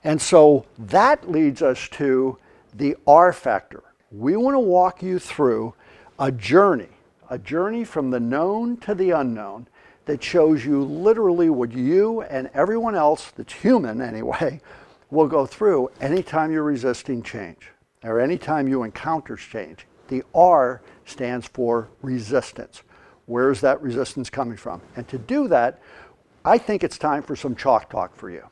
And so that leads us to the R factor. We want to walk you through a journey from the known to the unknown that shows you literally what you and everyone else that's human anyway will go through anytime you're resisting change or anytime you encounter change. The R stands for resistance. Where is that resistance coming from? And to do that, I think it's time for some chalk talk for you.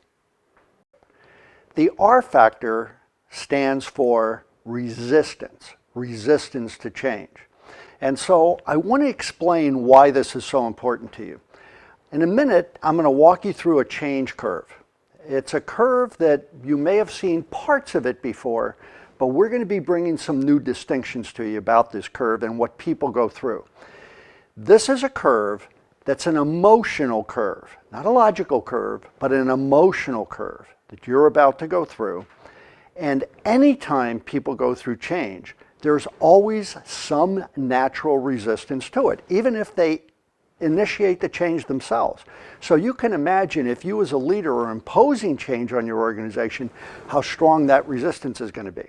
The R factor stands for resistance to change. And so I want to explain why this is so important to you. In a minute, I'm going to walk you through a change curve. It's a curve that you may have seen parts of it before, but we're going to be bringing some new distinctions to you about this curve and what people go through. This is a curve that's an emotional curve, not a logical curve, but an emotional curve that you're about to go through. And anytime people go through change, there's always some natural resistance to it, even if they initiate the change themselves. So you can imagine if you as a leader are imposing change on your organization, how strong that resistance is going to be.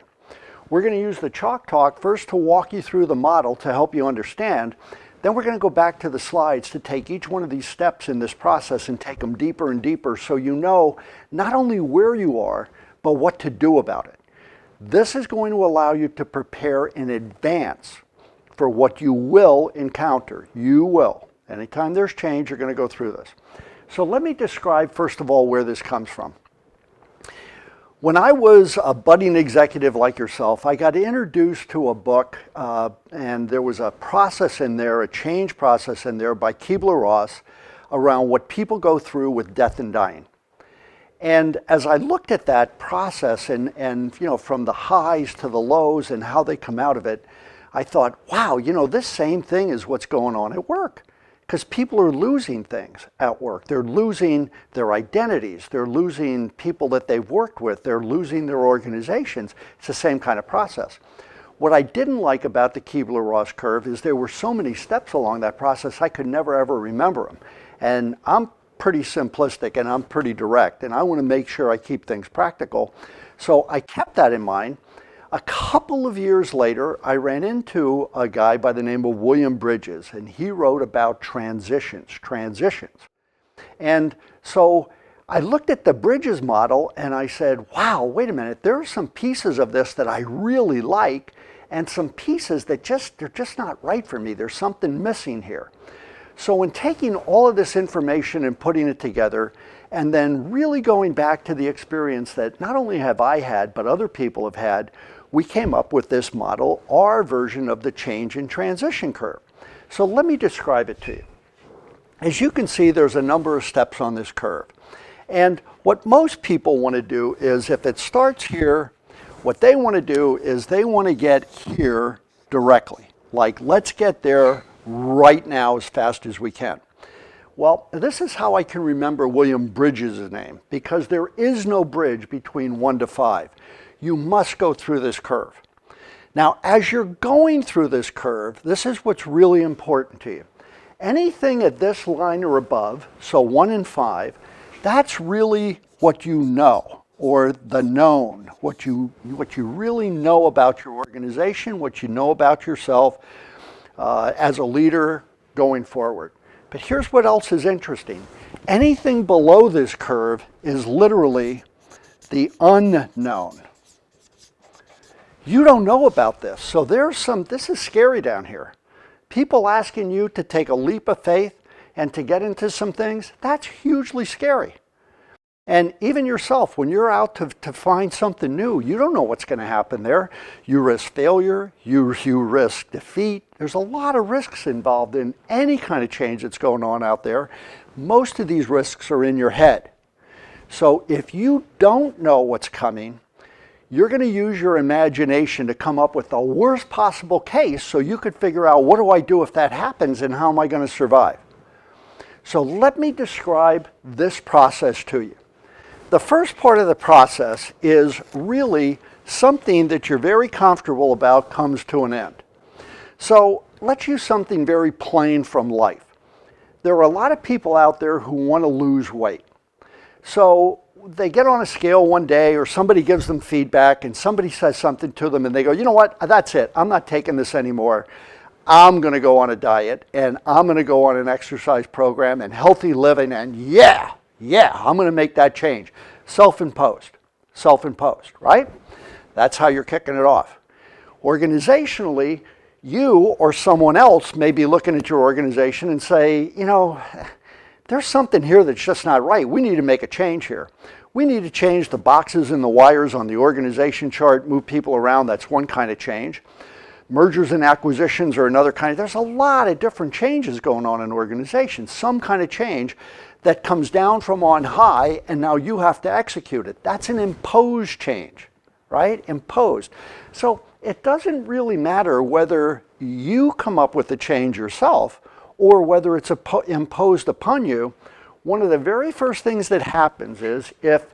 We're going to use the chalk talk first to walk you through the model to help you understand. Then we're going to go back to the slides to take each one of these steps in this process and take them deeper and deeper so you know not only where you are, but what to do about it. This is going to allow you to prepare in advance for what you will encounter. You will. Anytime there's change, you're going to go through this. So let me describe, first of all, where this comes from. When I was a budding executive like yourself, I got introduced to a book, and there was a process in there, a change process in there by Kubler-Ross around what people go through with death and dying. And as I looked at that process and you know, from the highs to the lows and how they come out of it, I thought, wow, you know, this same thing is what's going on at work. Because people are losing things at work. They're losing their identities. They're losing people that they've worked with. They're losing their organizations. It's the same kind of process. What I didn't like about the Kubler-Ross curve is there were so many steps along that process, I could never ever remember them. And I'm pretty simplistic and I'm pretty direct, and I want to make sure I keep things practical. So I kept that in mind. A couple of years later, I ran into a guy by the name of William Bridges, and he wrote about transitions. And so I looked at the Bridges model and I said, wow, wait a minute, there are some pieces of this that I really like and some pieces that they're just not right for me. There's something missing here. So in taking all of this information and putting it together, and then really going back to the experience that not only have I had, but other people have had, we came up with this model, our version of the change and transition curve. So let me describe it to you. As you can see, there's a number of steps on this curve. And what most people want to do is, if it starts here, what they want to do is they want to get here directly. Like, let's get there right now as fast as we can. Well, this is how I can remember William Bridges' name, because there is no bridge between 1 to 5. You must go through this curve. Now, as you're going through this curve, this is what's really important to you. Anything at this line or above, so 1 and 5, that's really what you know, or the known, what you really know about your organization, what you know about yourself as a leader going forward. But here's what else is interesting. Anything below this curve is literally the unknown. You don't know about this. So this is scary down here. People asking you to take a leap of faith and to get into some things, that's hugely scary. And even yourself, when you're out to find something new, you don't know what's going to happen there. You risk failure, you risk defeat. There's a lot of risks involved in any kind of change that's going on out there. Most of these risks are in your head. So if you don't know what's coming, you're going to use your imagination to come up with the worst possible case so you could figure out, what do I do if that happens and how am I going to survive? So let me describe this process to you. The first part of the process is really something that you're very comfortable about comes to an end. So let's use something very plain from life. There are a lot of people out there who want to lose weight. So they get on a scale one day, or somebody gives them feedback and somebody says something to them and they go, you know what, that's it, I'm not taking this anymore. I'm going to go on a diet and I'm going to go on an exercise program and healthy living, and yeah, I'm going to make that change. Self-imposed, right? That's how you're kicking it off. Organizationally, you or someone else may be looking at your organization and say, you know, there's something here that's just not right. We need to make a change here. We need to change the boxes and the wires on the organization chart, move people around. That's one kind of change. Mergers and acquisitions are another kind. There's a lot of different changes going on in organizations. Some kind of change that comes down from on high and now you have to execute it. That's an imposed change, right? Imposed. So it doesn't really matter whether you come up with the change yourself or whether it's imposed upon you. One of the very first things that happens is if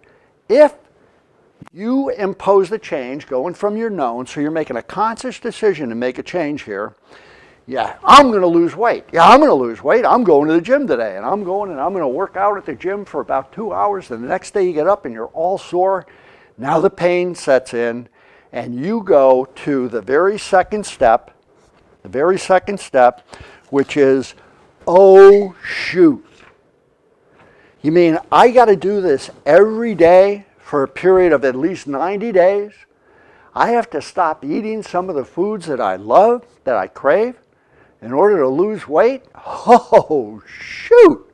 you impose the change going from your known, so you're making a conscious decision to make a change here. Yeah, I'm going to lose weight. Yeah, I'm going to lose weight. I'm going to the gym today, and I'm going to work out at the gym for about 2 hours. And the next day you get up and you're all sore. Now the pain sets in, and you go to the very second step, which is, oh shoot. You mean I got to do this every day for a period of at least 90 days? I have to stop eating some of the foods that I love, that I crave, in order to lose weight? Oh, shoot!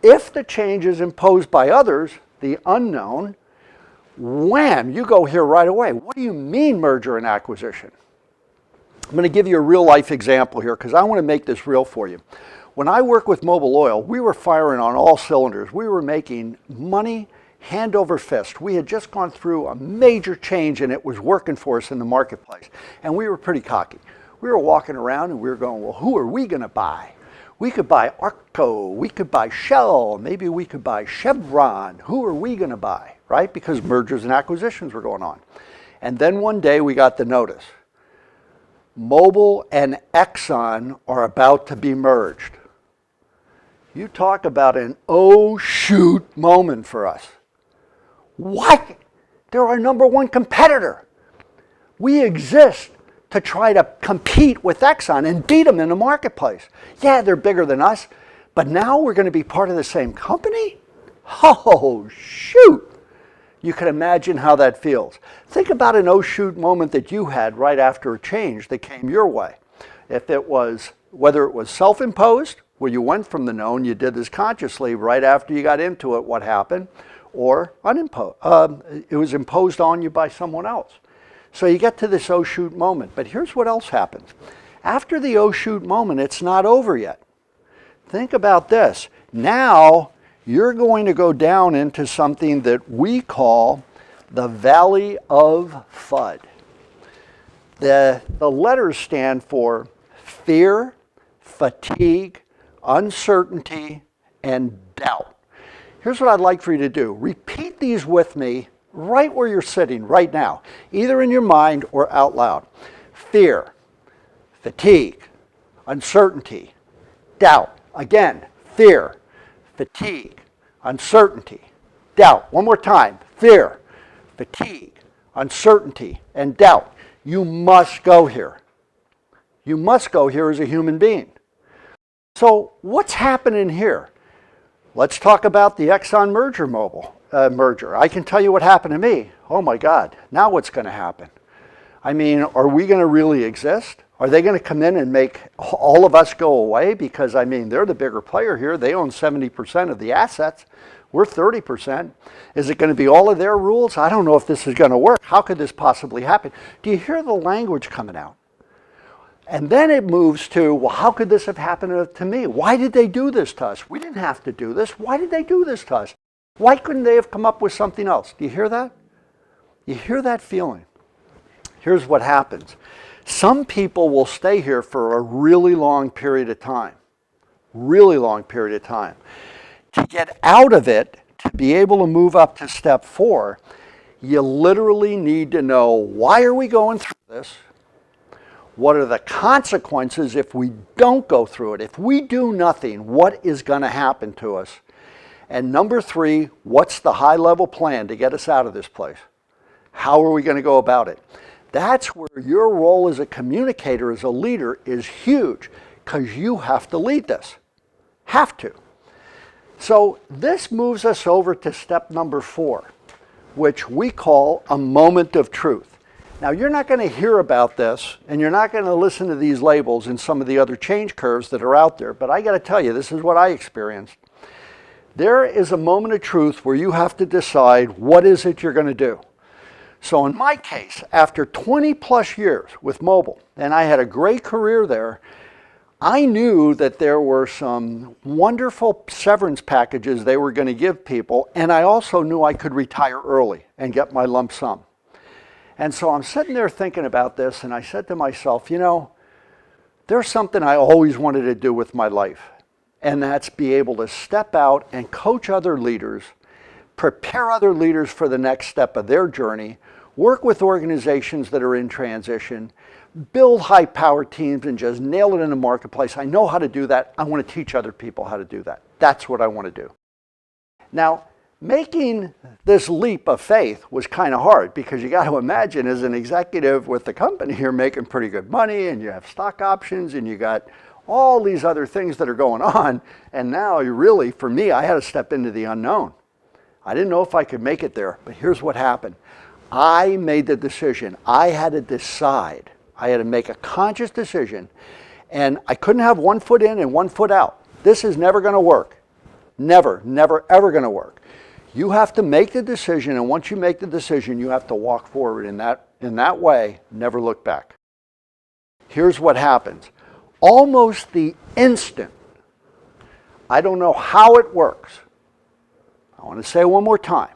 If the change is imposed by others, the unknown, wham, you go here right away. What do you mean merger and acquisition? I'm going to give you a real life example here because I want to make this real for you. When I worked with Mobil Oil, we were firing on all cylinders. We were making money hand over fist. We had just gone through a major change and it was working for us in the marketplace. And we were pretty cocky. We were walking around and we were going, well, who are we going to buy? We could buy Arco, we could buy Shell, maybe we could buy Chevron. Who are we going to buy, right? Because mergers and acquisitions were going on. And then one day we got the notice. Mobil and Exxon are about to be merged. You talk about an oh shoot moment for us. What? They're our number one competitor. We exist to try to compete with Exxon and beat them in the marketplace. Yeah, they're bigger than us, but now we're going to be part of the same company? Oh, shoot. You can imagine how that feels. Think about an oh shoot moment that you had right after a change that came your way. If it was, whether it was self-imposed, where you went from the known, you did this consciously right after you got into it, what happened, or unimposed. It was imposed on you by someone else. So you get to this oh shoot moment. But here's what else happens. After the oh shoot moment, it's not over yet. Think about this. Now you're going to go down into something that we call the Valley of FUD. The letters stand for fear, fatigue, uncertainty, and doubt. Here's what I'd like for you to do. Repeat these with me right where you're sitting right now, either in your mind or out loud. Fear, fatigue, uncertainty, doubt. Again, fear, fatigue, uncertainty, doubt. One more time. Fear, fatigue, uncertainty, and doubt. You must go here. You must go here as a human being. So what's happening here? Let's talk about the Exxon merger. I can tell you what happened to me. Oh my God, now what's going to happen? I mean, are we going to really exist? Are they going to come in and make all of us go away? Because, I mean, they're the bigger player here. They own 70% of the assets. We're 30%. Is it going to be all of their rules? I don't know if this is going to work. How could this possibly happen? Do you hear the language coming out? And then it moves to, well, how could this have happened to me? Why did they do this to us? We didn't have to do this. Why did they do this to us? Why couldn't they have come up with something else? Do you hear that? You hear that feeling? Here's what happens. Some people will stay here for a really long period of time. Really long period of time. To get out of it, to be able to move up to step 4, you literally need to know, why are we going through this? What are the consequences if we don't go through it? If we do nothing, what is going to happen to us? And number 3, what's the high-level plan to get us out of this place? How are we going to go about it? That's where your role as a communicator, as a leader, is huge, because you have to lead this. Have to. So this moves us over to step number 4, which we call a moment of truth. Now, you're not going to hear about this, and you're not going to listen to these labels in some of the other change curves that are out there, but I got to tell you, this is what I experienced. There is a moment of truth where you have to decide what is it you're going to do. So in my case, after 20 plus years with mobile, and I had a great career there, I knew that there were some wonderful severance packages they were going to give people, and I also knew I could retire early and get my lump sum. And so I'm sitting there thinking about this, and I said to myself, you know, there's something I always wanted to do with my life, and that's be able to step out and coach other leaders, prepare other leaders for the next step of their journey, work with organizations that are in transition, build high-powered teams, and just nail it in the marketplace. I know how to do that. I want to teach other people how to do that. That's what I want to do. Now, making this leap of faith was kind of hard, because you got to imagine, as an executive with the company, you're making pretty good money, and you have stock options, and you got all these other things that are going on. And now you really, for me, I had to step into the unknown. I didn't know if I could make it there, but here's what happened. I made the decision. I had to decide. I had to make a conscious decision, and I couldn't have one foot in and one foot out. This is never going to work. Never, never, ever going to work. You have to make the decision, and once you make the decision, you have to walk forward in that way, never look back. Here's what happens. Almost the instant, I don't know how it works. I want to say it one more time.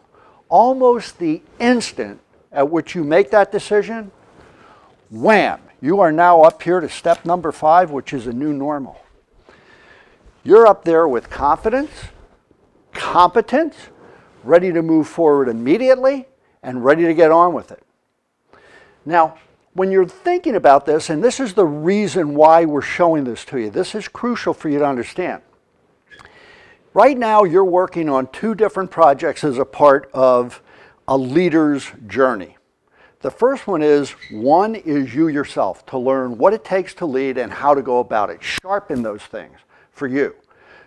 Almost the instant at which you make that decision, wham, you are now up here to step number 5, which is a new normal. You're up there with confidence, competence, ready to move forward immediately, and ready to get on with it. Now, when you're thinking about this, and this is the reason why we're showing this to you, this is crucial for you to understand. Right now, you're working on 2 different projects as a part of a leader's journey. The first one is you yourself, to learn what it takes to lead and how to go about it. Sharpen those things for you,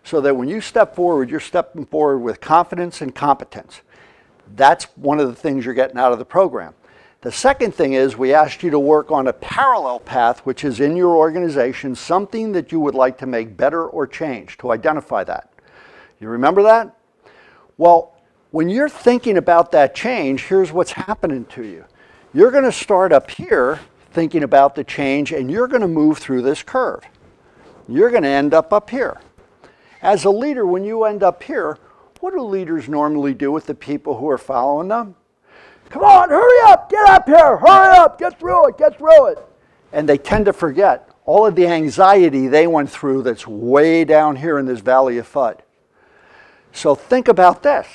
so that when you step forward, you're stepping forward with confidence and competence. That's one of the things you're getting out of the program. The second thing is we asked you to work on a parallel path, which is in your organization, something that you would like to make better or change, to identify that. You remember that? Well, when you're thinking about that change, here's what's happening to you. You're going to start up here thinking about the change, and you're going to move through this curve. You're going to end up here. As a leader, when you end up here, what do leaders normally do with the people who are following them? Come on, hurry up, get up here, hurry up, get through it, get through it. And they tend to forget all of the anxiety they went through that's way down here in this valley of FUD. So think about this.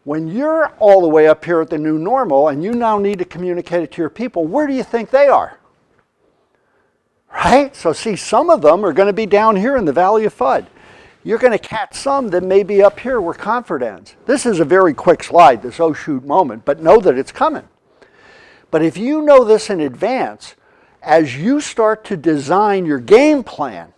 When you're all the way up here at the new normal and you now need to communicate it to your people, where do you think they are? Right? So see, some of them are going to be down here in the valley of FUD. You're going to catch some that may be up here where comfort ends. This is a very quick slide, this oh shoot moment, but know that it's coming. But if you know this in advance, as you start to design your game plan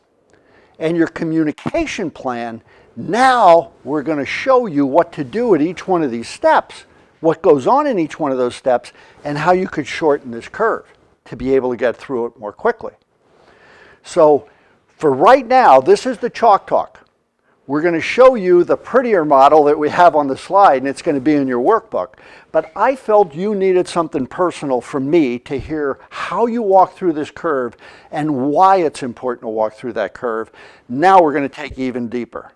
and your communication plan, now we're going to show you what to do at each one of these steps, what goes on in each one of those steps, and how you could shorten this curve to be able to get through it more quickly. So for right now, this is the chalk talk. We're going to show you the prettier model that we have on the slide, and it's going to be in your workbook. But I felt you needed something personal from me to hear how you walk through this curve and why it's important to walk through that curve. Now we're going to take even deeper.